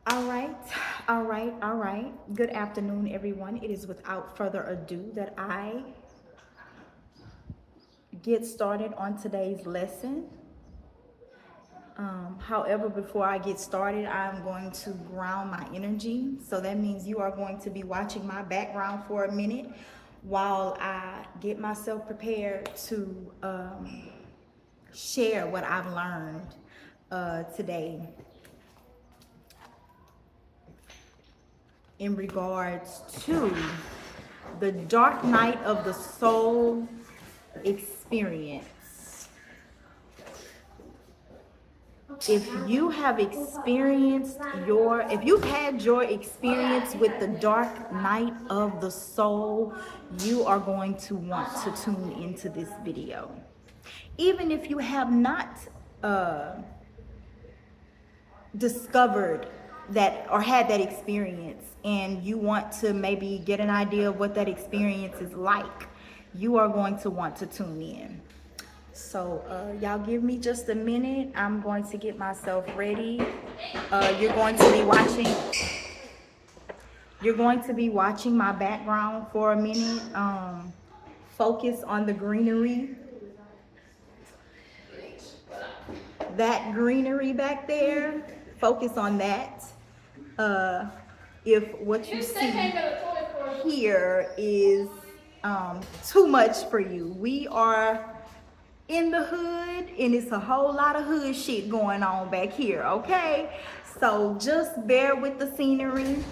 All right, all right. Good afternoon, everyone. It is without further ado that I get started on today's lesson. However, before I get started, I'm going to ground my energy. So that means you are going to be watching my background for a minute while I get myself prepared to share what I've learned today in regards to the dark night of the soul experience. If you have experienced if you've had your experience with the dark night of the soul, you are going to want to tune into this video. Even if you have not uh, discovered that or had that experience and you want to maybe get an idea of what that experience is like, you are going to want to tune in. So y'all give me just a minute. I'm going to get myself ready. You're going to be watching. You're going to be watching my background for a minute. Focus on the greenery. That greenery back there. Focus on that. If what you see here is too much for you, we are in the hood and it's a whole lot of hood shit going on back here, okay? So just bear with the scenery.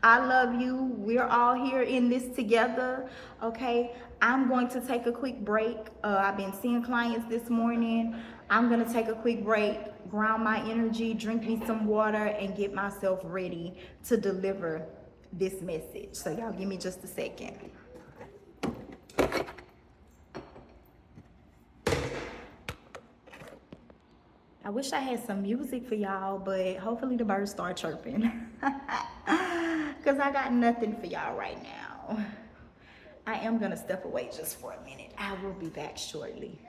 I love you. We're all here in this together, okay? I'm going to take a quick break. I've been seeing clients this morning. I'm gonna take a quick break, ground my energy, drink me some water, and get myself ready to deliver this message. So y'all give me just a second. I wish I had some music for y'all, but hopefully the birds start chirping. Because I got nothing for y'all right now. I am going to step away just for a minute. I will be back shortly.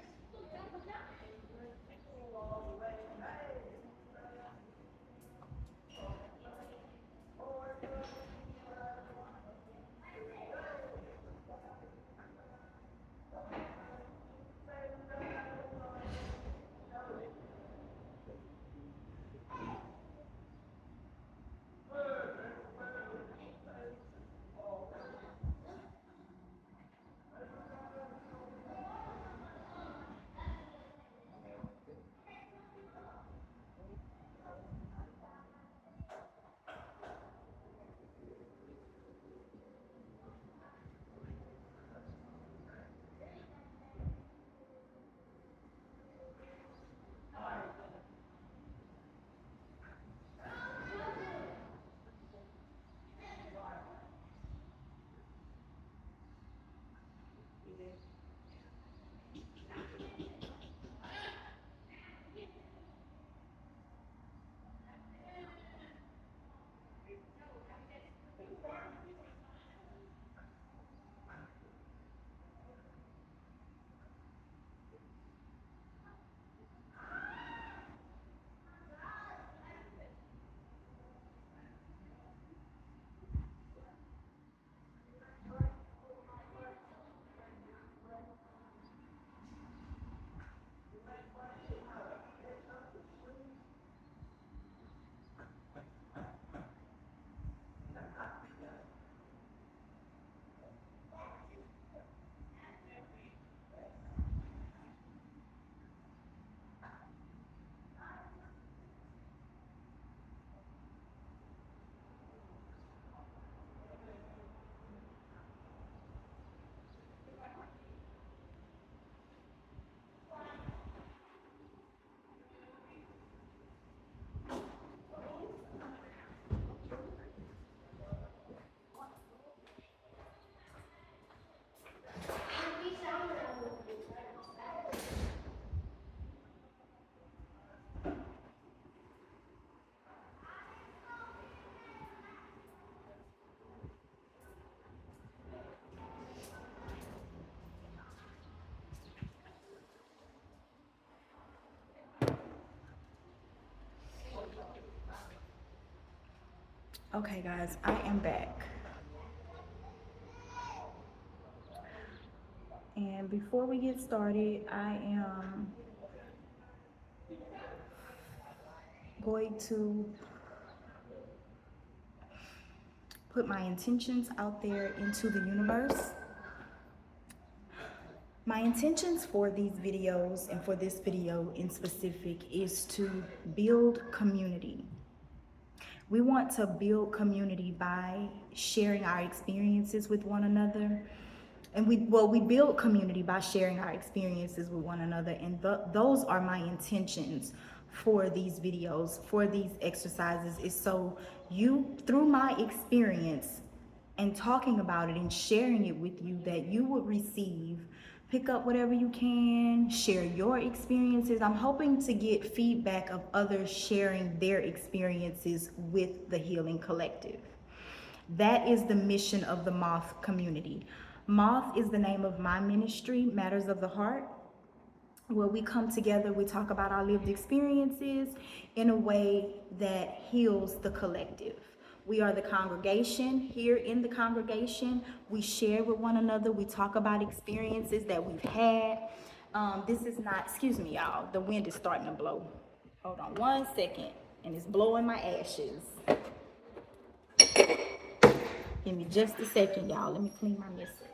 Okay, guys, I am back. And before we get started, I am going to put my intentions out there into the universe. My intentions for these videos and for this video in specific is to build community. We want to build community by sharing our experiences with one another. And we build community by sharing our experiences with one another. And those are my intentions for these videos, for these exercises, is so you, through my experience and talking about it and sharing it with you, that you would receive, pick up whatever you can, share your experiences. I'm hoping to get feedback of others sharing their experiences with the Healing Collective. That is the mission of the Moth community. Moth is the name of my ministry, Matters of the Heart, where we come together, we talk about our lived experiences in a way that heals the collective. We are the congregation. Here in the congregation, we share with one another. We talk about experiences that we've had. This is not, excuse me, y'all, the wind is starting to blow. Hold on 1 second, and it's blowing my ashes. Give me just a second, y'all. Let me clean my mess up.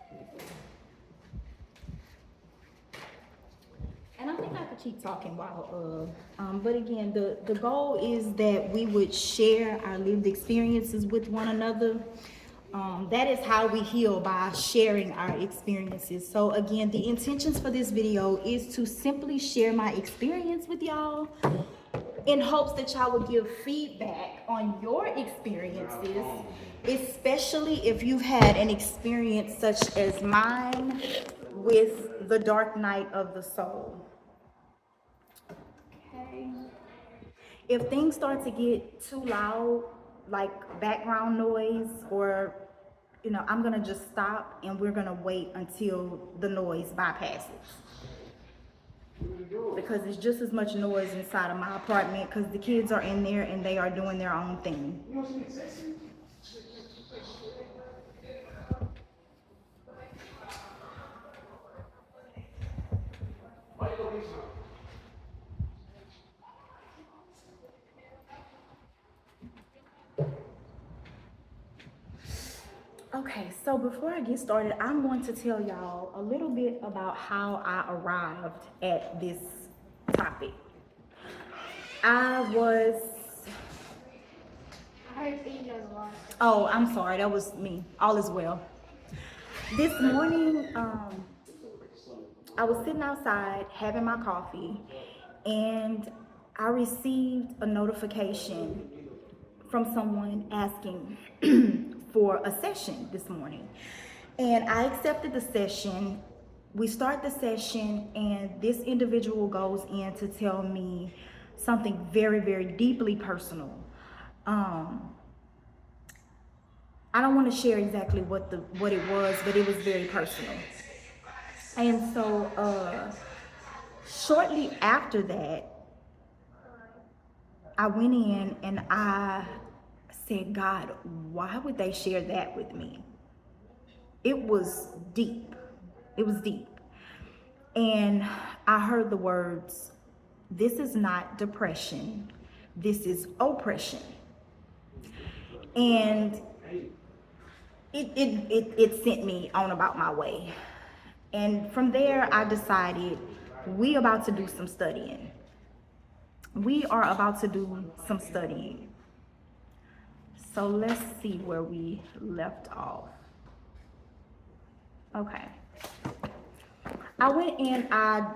And I think I could keep talking while, but again, the goal is that we would share our lived experiences with one another. That is how we heal, by sharing our experiences. So again, the intentions for this video is to simply share my experience with y'all in hopes that y'all would give feedback on your experiences, especially if you've had an experience such as mine with the dark night of the soul. Okay. If things start to get too loud, like background noise, or I'm gonna just stop and we're gonna wait until the noise bypasses, because it's just as much noise inside of my apartment because the kids are in there and they are doing their own thing. Okay, so before I get started, I'm going to tell y'all a little bit about how I arrived at this topic. Oh, I'm sorry, that was me. All is well. This morning, I was sitting outside having my coffee, and I received a notification from someone asking for a session this morning. And I accepted the session. We start the session, and this individual goes in to tell me something very, very deeply personal. I don't want to share exactly what it was, but it was very personal. And so shortly after that, I went in and I said, God, why would they share that with me? It was deep. It was deep. And I heard the words, this is not depression. This is oppression. And it sent me on about my way. And from there, I decided we about to do some studying. We are about to do some studying. So let's see where we left off. Okay. I went and I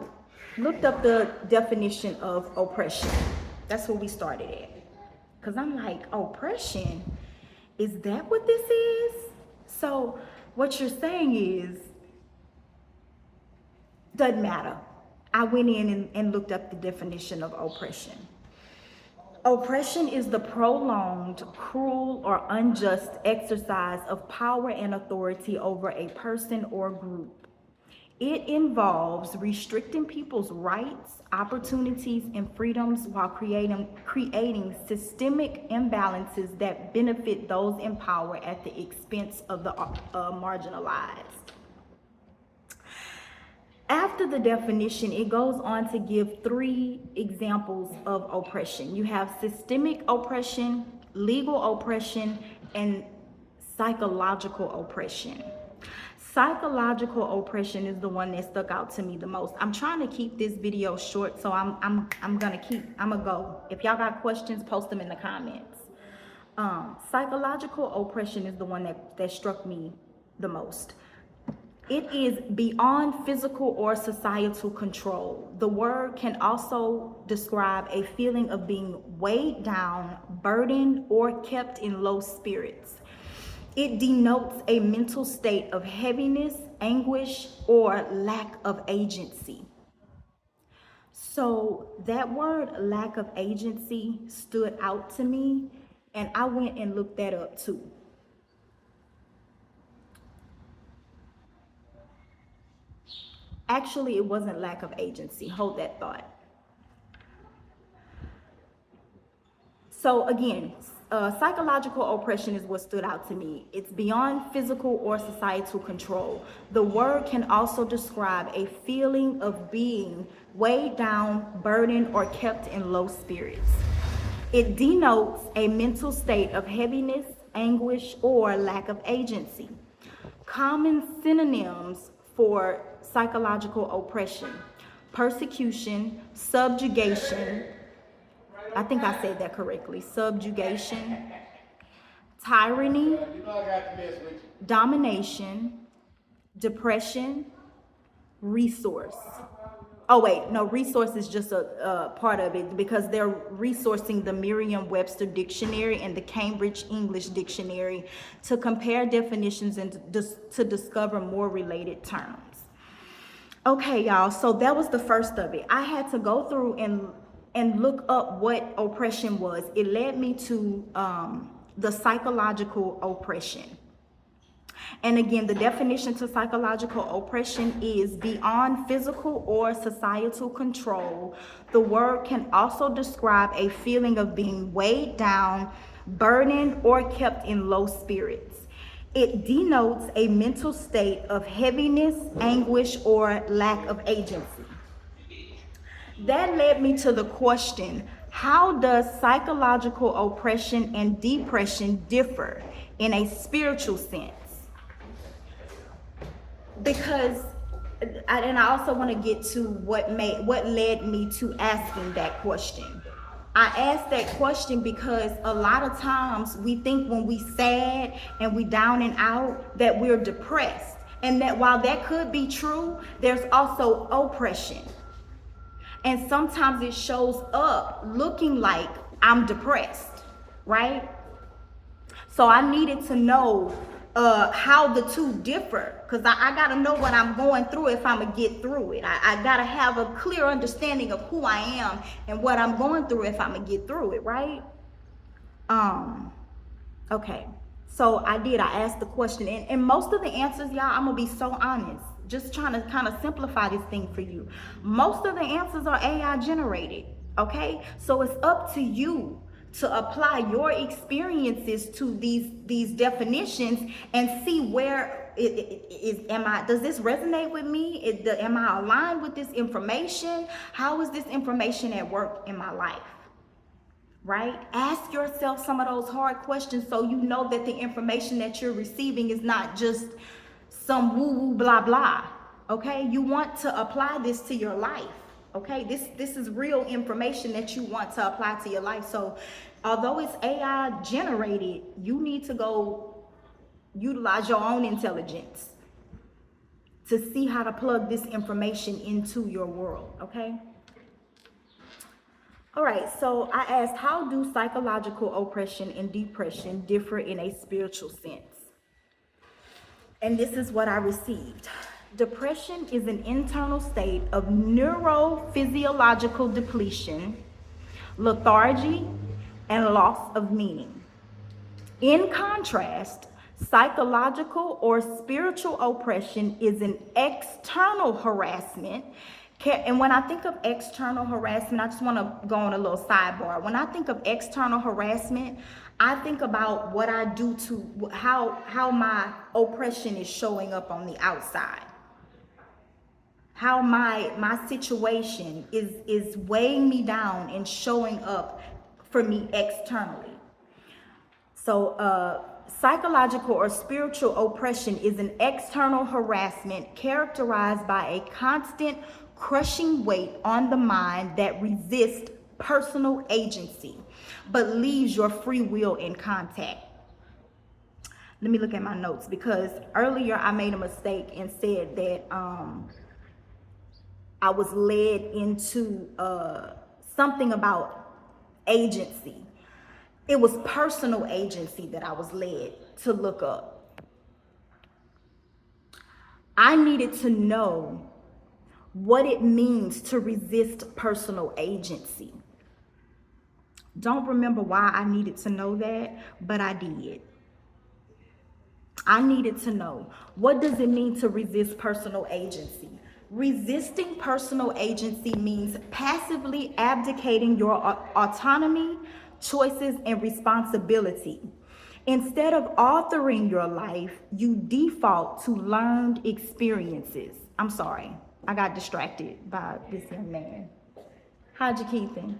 looked up the definition of oppression. That's where we started at. Because I'm like, oppression? Is that what this is? So what you're saying is, doesn't matter. I went in and looked up the definition of oppression. Oppression is the prolonged, cruel, or unjust exercise of power and authority over a person or group. It involves restricting people's rights, opportunities, and freedoms while creating systemic imbalances that benefit those in power at the expense of the marginalized. After the definition, it goes on to give 3 examples of oppression. You have systemic oppression, legal oppression, and psychological oppression. Psychological oppression is the one that stuck out to me the most. I'm trying to keep this video short, so I'm gonna go. If y'all got questions, post them in the comments. Psychological oppression is the one that struck me the most. It is beyond physical or societal control. The word can also describe a feeling of being weighed down, burdened, or kept in low spirits. It denotes a mental state of heaviness, anguish, or lack of agency. So that word, lack of agency, stood out to me, and I went and looked that up too. Actually, it wasn't lack of agency. Hold that thought. So again, psychological oppression is what stood out to me. It's beyond physical or societal control. The word can also describe a feeling of being weighed down, burdened, or kept in low spirits. It denotes a mental state of heaviness, anguish, or lack of agency. Common synonyms for psychological oppression: persecution, subjugation, I think I said that correctly, subjugation, tyranny, domination, depression, resource. Oh wait, no, resource is just a part of it because they're resourcing the Merriam-Webster Dictionary and the Cambridge English Dictionary to compare definitions and to discover more related terms. Okay, y'all, so that was the first of it. I had to go through and look up what oppression was. It led me to the psychological oppression. And again, the definition to psychological oppression is beyond physical or societal control. The word can also describe a feeling of being weighed down, burdened, or kept in low spirits. It denotes a mental state of heaviness, anguish, or lack of agency. That led me to the question, how does psychological oppression and depression differ in a spiritual sense? Because, and I also want to get to what led me to asking that question. I asked that question because a lot of times we think when we sad and we down and out that we're depressed. And that while that could be true, there's also oppression. And sometimes it shows up looking like I'm depressed, right? So I needed to know how the two differ, because I got to know what I'm going through if I'm going to get through it. I got to have a clear understanding of who I am and what I'm going through if I'm going to get through it, right? Okay, so I asked the question, and most of the answers, y'all, I'm going to be so honest, just trying to kind of simplify this thing for you. Most of the answers are AI generated, okay? So it's up to you to apply your experiences to these definitions and see where does this resonate with me? Am I aligned with this information? How is this information at work in my life? Right? Ask yourself some of those hard questions so you know that the information that you're receiving is not just some woo-woo blah blah. Okay? You want to apply this to your life. Okay, this is real information that you want to apply to your life. So although it's AI generated, you need to go utilize your own intelligence to see how to plug this information into your world, okay? All right, so I asked, how do psychological oppression and depression differ in a spiritual sense? And this is what I received. Depression is an internal state of neurophysiological depletion, lethargy, and loss of meaning. In contrast, Psychological or spiritual oppression is an external harassment. And when I think of external harassment, I just want to go on a little sidebar. When I think of external harassment, I think about what I do to how my oppression is showing up on the outside. How my situation is weighing me down and showing up for me externally. So psychological or spiritual oppression is an external harassment characterized by a constant crushing weight on the mind that resists personal agency, but leaves your free will in contact. Let me look at my notes, because earlier I made a mistake and said that I was led into something about agency. It was personal agency that I was led to look up. I needed to know what it means to resist personal agency. Don't remember why I needed to know that, but I did. I needed to know, what does it mean to resist personal agency? Resisting personal agency means passively abdicating your autonomy, choices, and responsibility. Instead of authoring your life, you default to learned experiences. I'm sorry, I got distracted by this young man. How'd you keep him?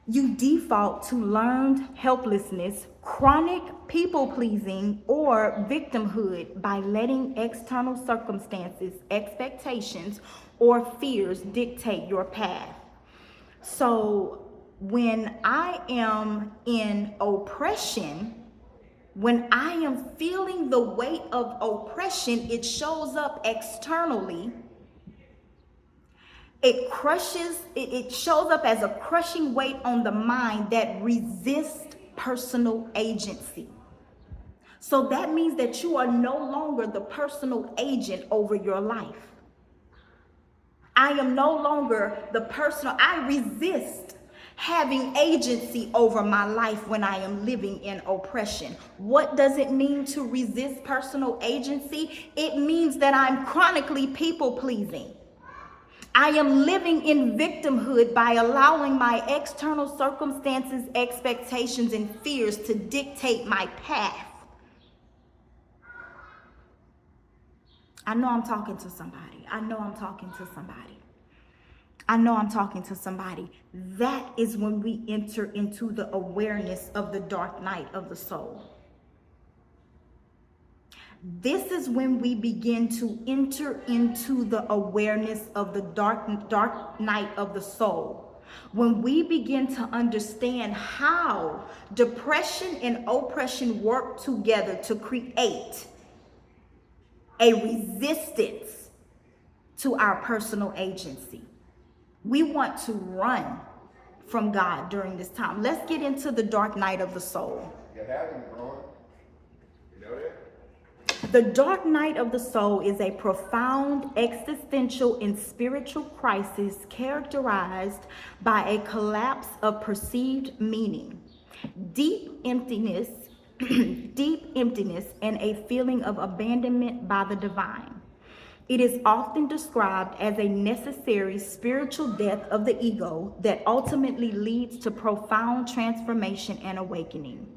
You default to learned helplessness, chronic people-pleasing, or victimhood by letting external circumstances, expectations, or fears dictate your path. So when I am in oppression, when I am feeling the weight of oppression, it shows up externally. It shows up as a crushing weight on the mind that resists personal agency. So that means that you are no longer the personal agent over your life. I am no longer I resist having agency over my life when I am living in oppression. What does it mean to resist personal agency? It means that I'm chronically people-pleasing. I am living in victimhood by allowing my external circumstances, expectations, and fears to dictate my path. I know I'm talking to somebody. I know I'm talking to somebody. I know I'm talking to somebody. That is when we enter into the awareness of the dark night of the soul. This is when we begin to enter into the awareness of the dark night of the soul. When we begin to understand how depression and oppression work together to create a resistance to our personal agency. We want to run from God during this time. Let's get into the dark night of the soul. You haven't grown. You know that? The dark night of the soul is a profound existential and spiritual crisis characterized by a collapse of perceived meaning, deep emptiness, and a feeling of abandonment by the divine. It is often described as a necessary spiritual death of the ego that ultimately leads to profound transformation and awakening.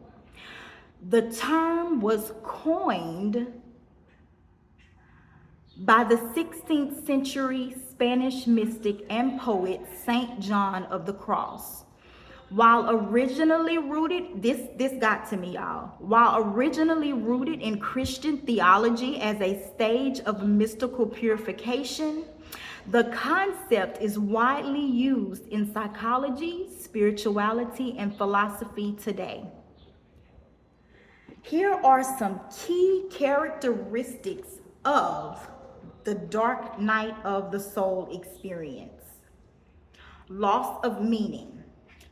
The term was coined by the 16th century Spanish mystic and poet Saint John of the Cross. While originally rooted, this got to me, y'all. While originally rooted in Christian theology as a stage of mystical purification, the concept is widely used in psychology, spirituality, and philosophy today. Here are some key characteristics of the dark night of the soul experience. Loss of meaning.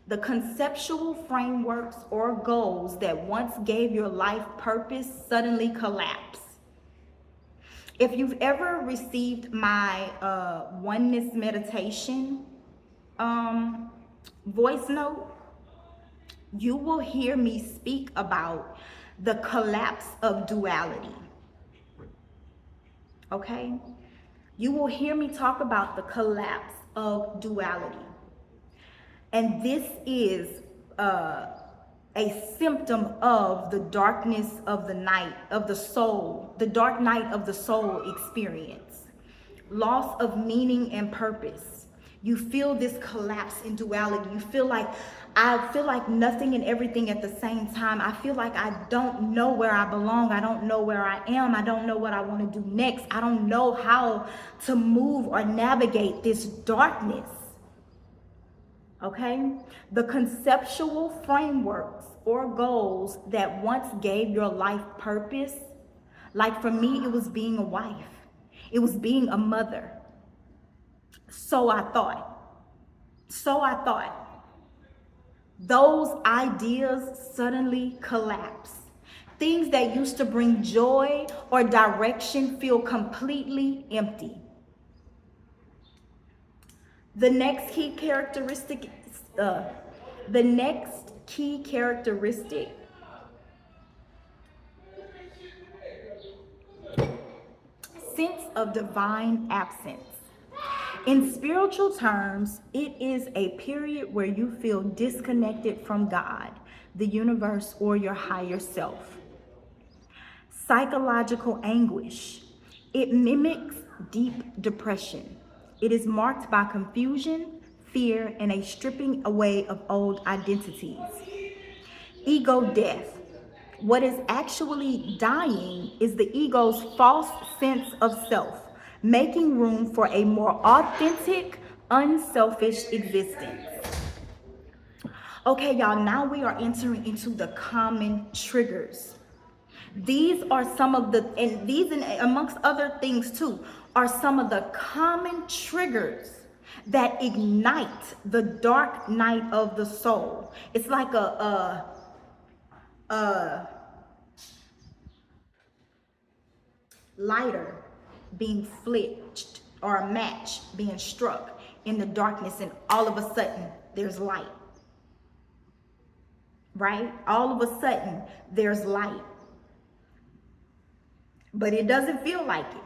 The conceptual frameworks or goals that once gave your life purpose suddenly collapse. If you've ever received my oneness meditation voice note, you will hear me speak about the collapse of duality. Okay? You will hear me talk about the collapse of duality. And this is a symptom of the darkness of the night, of the soul, the dark night of the soul experience. Loss of meaning and purpose. You feel this collapse in duality. You feel like, I feel like nothing and everything at the same time. I feel like I don't know where I belong. I don't know where I am. I don't know what I want to do next. I don't know how to move or navigate this darkness. Okay? The conceptual frameworks or goals that once gave your life purpose, like for me, it was being a wife. It was being a mother. So I thought. Those ideas suddenly collapse. Things that used to bring joy or direction feel completely empty. The next key characteristic, sense of divine absence. In spiritual terms, it is a period where you feel disconnected from God, the universe, or your higher self. Psychological anguish. It mimics deep depression. It is marked by confusion, fear, and a stripping away of old identities. Ego death. What is actually dying is the ego's false sense of self, making room for a more authentic, unselfish existence. Okay, y'all, now we are entering into the common triggers. These are some of the, and these, and amongst other things too, are some of the common triggers that ignite the dark night of the soul. It's like a lighter being flicked or a match being struck in the darkness, and all of a sudden there's light. Right? All of a sudden there's light. But it doesn't feel like it.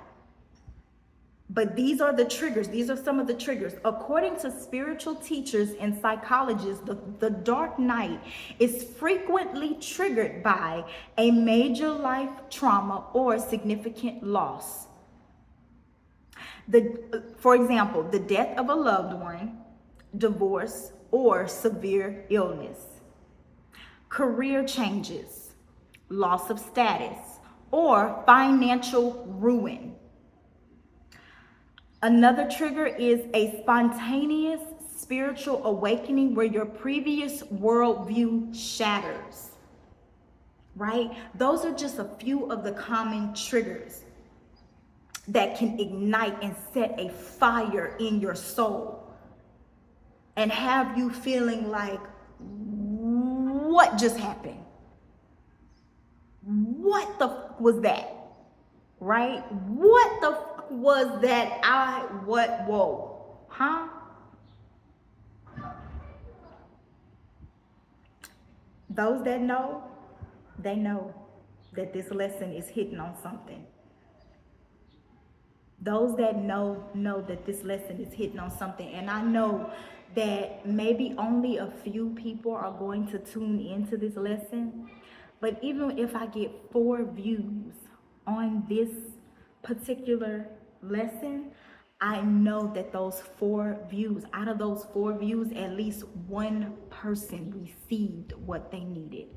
But these are the triggers. These are some of the triggers. According to spiritual teachers and psychologists, the dark night is frequently triggered by a major life trauma or significant loss. For example, the death of a loved one, divorce, or severe illness. Career changes, loss of status, or financial ruin. Another trigger is a spontaneous spiritual awakening where your previous worldview shatters, right? Those are just a few of the common triggers that can ignite and set a fire in your soul and have you feeling like, what just happened? What the fuck was that? Right? What the fuck was that? Whoa, huh? Those that know, they know that this lesson is hitting on something. Those that know that this lesson is hitting on something. And I know that maybe only a few people are going to tune into this lesson. But even if I get 4 views on this particular lesson, I know that those 4 views, out of those 4 views, at least one person received what they needed.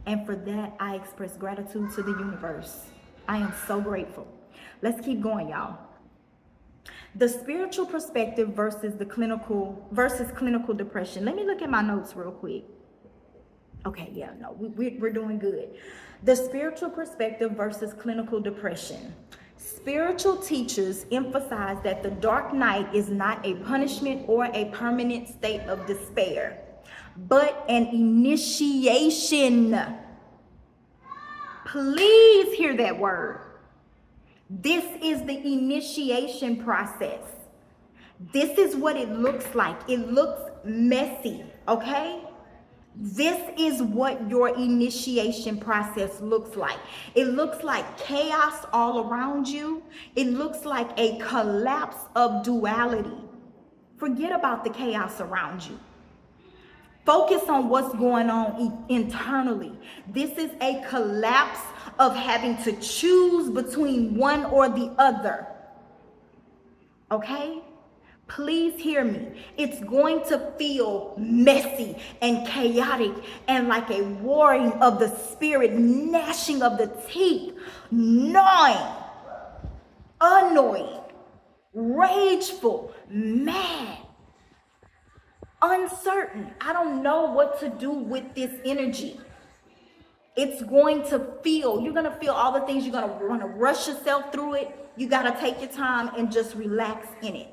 And for that, I express gratitude to the universe. I am so grateful. Let's keep going, y'all. The spiritual perspective versus clinical depression. Let me look at my notes real quick. Okay, yeah, no, we're doing good. The spiritual perspective versus clinical depression. Spiritual teachers emphasize that the dark night is not a punishment or a permanent state of despair, but an initiation. Please hear that word. This is the initiation process. This is what it looks like. It looks messy, okay? This is what your initiation process looks like. It looks like chaos all around you. It looks like a collapse of duality. Forget about the chaos around you. Focus on what's going on internally. This is a collapse of having to choose between one or the other. Okay? Please hear me. It's going to feel messy and chaotic and like a warring of the spirit, gnashing of the teeth, gnawing, annoying, rageful, mad, uncertain. I don't know what to do with this energy. It's going to feel, you're going to feel all the things. You're going to want to rush yourself through it. You got to take your time and just relax in it.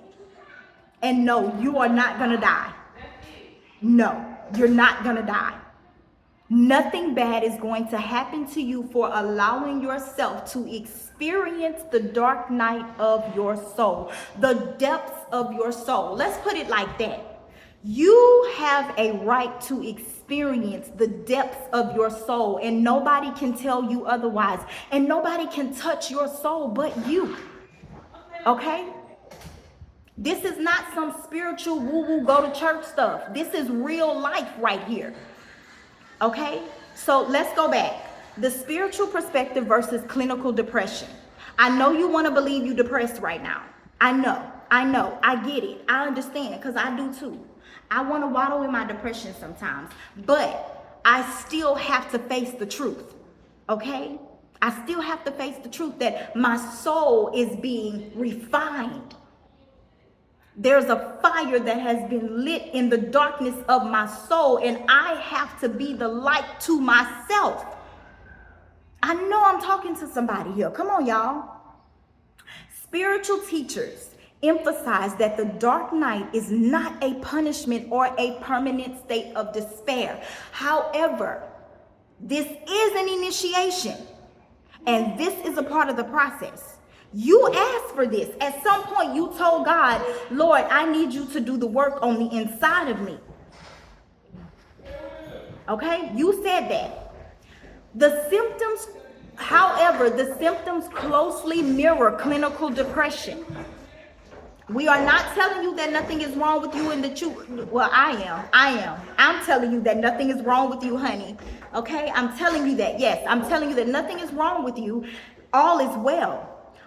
And no, you are not going to die. No, you're not going to die. Nothing bad is going to happen to you for allowing yourself to experience the dark night of your soul, the depths of your soul. Let's put it like that. You have a right to experience the depths of your soul, and nobody can tell you otherwise, and nobody can touch your soul but you. Okay? This is not some spiritual woo-woo go to church stuff. This is real life right here. Okay? So let's go back. The spiritual perspective versus clinical depression. I know you want to believe you're depressed right now. I know. I get it. I understand because I do too. I want to waddle in my depression sometimes, but I still have to face the truth. Okay? I still have to face the truth that my soul is being refined. There's a fire that has been lit in the darkness of my soul, and I have to be the light to myself. I know I'm talking to somebody here. Come on, y'all. Spiritual teachers emphasize that the dark night is not a punishment or a permanent state of despair. However, this is an initiation, and this is a part of the process. You asked for this. At some point, you told God, Lord, I need you to do the work on the inside of me. Okay? You said that. The symptoms, however, the symptoms closely mirror clinical depression. We are not telling you that nothing is wrong with you and that you, well, I am. I'm telling you that nothing is wrong with you, honey. Okay? I'm telling you that. Yes, I'm telling you that nothing is wrong with you. All is well.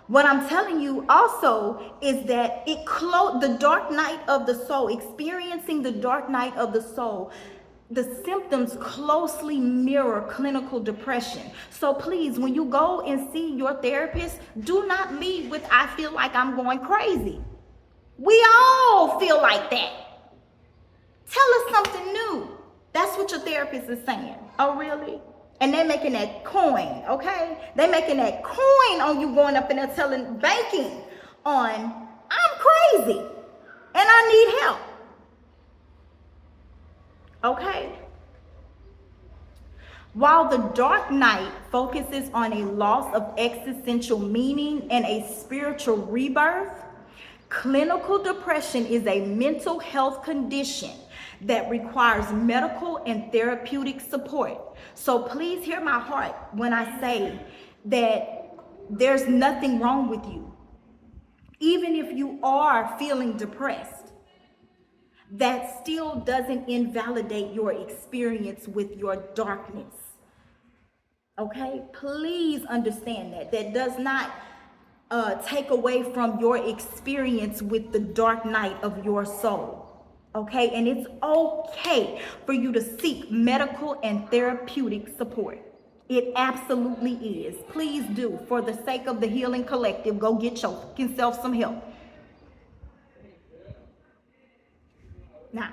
What I'm telling you also is that the dark night of the soul, experiencing the dark night of the soul, the symptoms closely mirror clinical depression. So please, when you go and see your therapist, do not leave with, I feel like I'm going crazy. We all feel like that. Tell us something new. That's what your therapist is saying. Oh, really? And they're making that coin, okay? They're making that coin on you going up in there banking on, I'm crazy and I need help. Okay? While the dark night focuses on a loss of existential meaning and a spiritual rebirth, clinical depression is a mental health condition that requires medical and therapeutic support. So please hear my heart when I say that there's nothing wrong with you. Even if you are feeling depressed, that still doesn't invalidate your experience with your darkness. Okay? Please understand that. That does not take away from your experience with the dark night of your soul. Okay, and it's okay for you to seek medical and therapeutic support. It absolutely is. Please do. For the sake of the Healing Collective, go get yourself some help. Now,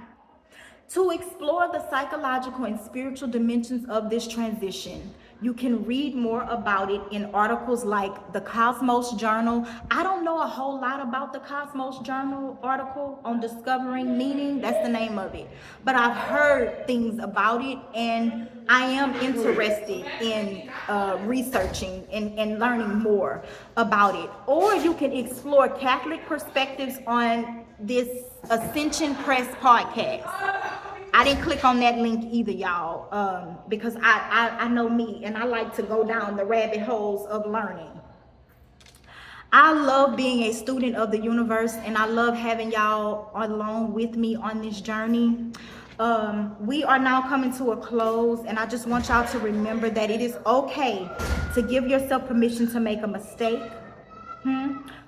to explore the psychological and spiritual dimensions of this transition, you can read more about it in articles like the Cosmos Journal. I don't know a whole lot about the Cosmos Journal article on discovering meaning. That's the name of it. But I've heard things about it, and I am interested in researching and learning more about it. Or you can explore Catholic perspectives on this Ascension Press podcast. I didn't click on that link either, y'all, because I know me, and I like to go down the rabbit holes of learning. I love being a student of the universe, and I love having y'all along with me on this journey. We are now coming to a close, and I just want y'all to remember that it is okay to give yourself permission to make a mistake.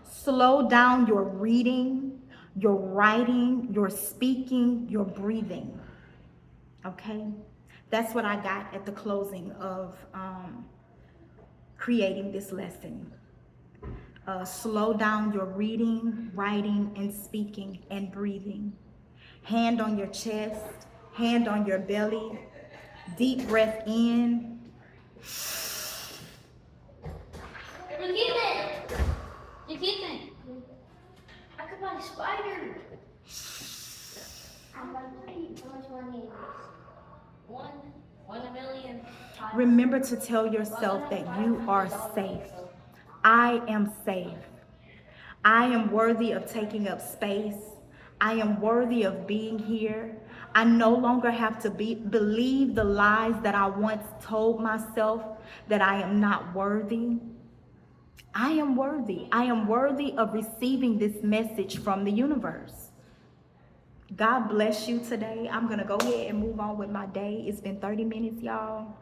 Slow down your reading, your writing, your speaking, your breathing. Okay? That's what I got at the closing of creating this lesson. Slow down your reading, writing, and speaking, and breathing. Hand on your chest, hand on your belly. Deep breath in. I could buy a spider. How much money? One a million. Remember to tell yourself that you are safe. I am safe. I am worthy of taking up space. I am worthy of being here. I no longer have to believe the lies that I once told myself, that I am not worthy. I am worthy. I am worthy of receiving this message from the universe. God bless you today. I'm going to go ahead and move on with my day. It's been 30 minutes, y'all.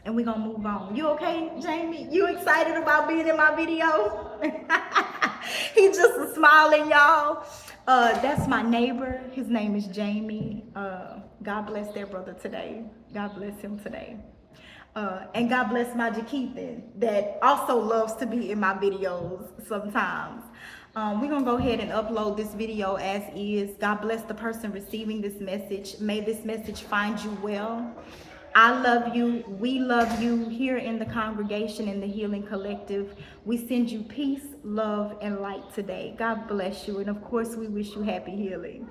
And we're going to move on. You okay, Jamie? You excited about being in my video? He's just smiling, y'all. That's my neighbor. His name is Jamie. God bless their brother today. God bless him today. And God bless my Jakeithan that also loves to be in my videos sometimes. We're going to go ahead and upload this video as is. God bless the person receiving this message. May this message find you well. I love you. We love you here in the congregation, in the Healing Collective. We send you peace, love, and light today. God bless you. And of course, we wish you happy healing.